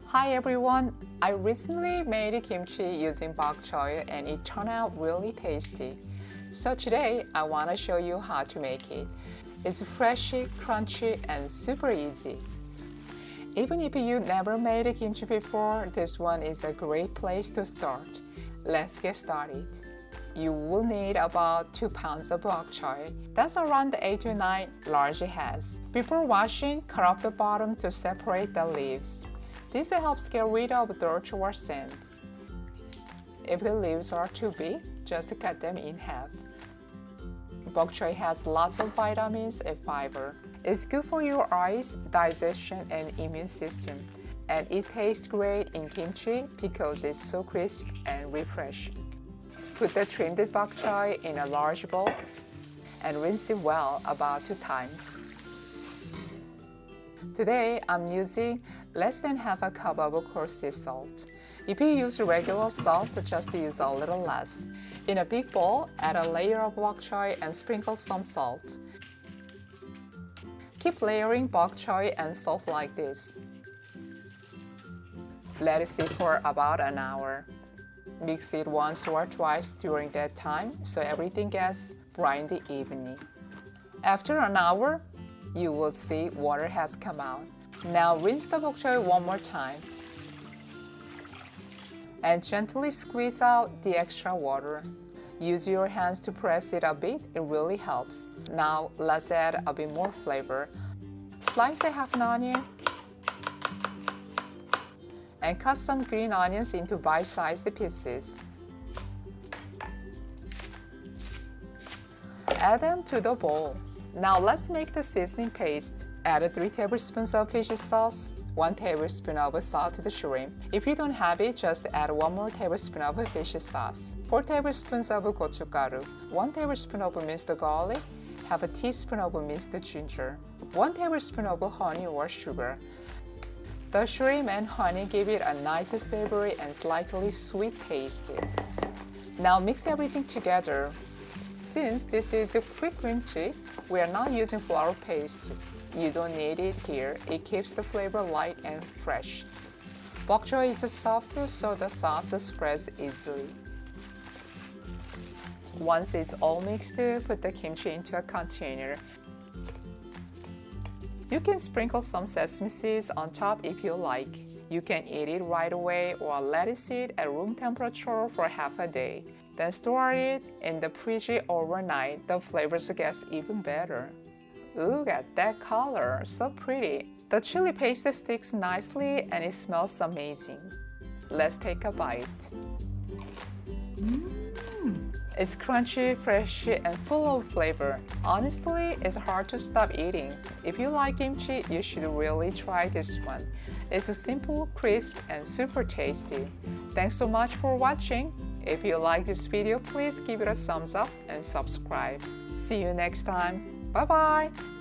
Hi everyone! I recently made kimchi using bok choy and it turned out really tasty. So today I want to show you how to make it. It's freshy, crunchy, and super easy. Even if you never made kimchi before, this one is a great place to start. Let's get started. You will need about 2 pounds of bok choy. That's around 8 to 9 large heads. Before washing, cut off the bottom to separate the leaves. This helps get rid of dirt or sand. If the leaves are too big, just cut them in half. Bok choy has lots of vitamins and fiber. It's good for your eyes, digestion, and immune system. And it tastes great in kimchi because it's so crisp and refreshing. Put the trimmed bok choy in a large bowl and rinse it well about 2 times. Today, I'm using less than half a cup of coarse sea salt. If you use regular salt, just use a little less. In a big bowl, add a layer of bok choy and sprinkle some salt. Keep layering bok choy and salt like this. Let it sit for about an hour. Mix it once or twice during that time so everything gets briny evenly. After an hour, you will see water has come out. Now rinse the bok choy one more time and gently squeeze out the extra water. Use your hands to press it a bit, it really helps. Now let's add a bit more flavor. Slice a half an onion and cut some green onions into bite-sized pieces. Add them to the bowl. Now let's make the seasoning paste. Add 3 tablespoons of fish sauce, 1 tablespoon of salted shrimp. If you don't have it, just add 1 more tablespoon of fish sauce, 4 tablespoons of gochugaru, 1 tablespoon of minced garlic, half a teaspoon of minced ginger, 1 tablespoon of honey or sugar. The shrimp and honey give it a nice savory and slightly sweet taste. Now mix everything together. Since this is a quick kimchi, we are not using flour paste. You don't need it here. It keeps the flavor light and fresh. Bok choy is soft, so the sauce spreads easily. Once it's all mixed, put the kimchi into a container. You can sprinkle some sesame seeds on top if you like. You can eat it right away or let it sit at room temperature for half a day. Then store it in the fridge overnight. The flavors get even better. Look at that color, so pretty. The chili paste sticks nicely and it smells amazing. Let's take a bite. It's crunchy, fresh, and full of flavor. Honestly, it's hard to stop eating. If you like kimchi, you should really try this one. It's simple, crisp, and super tasty. Thanks so much for watching. If you like this video, please give it a thumbs up and subscribe. See you next time. Bye-bye!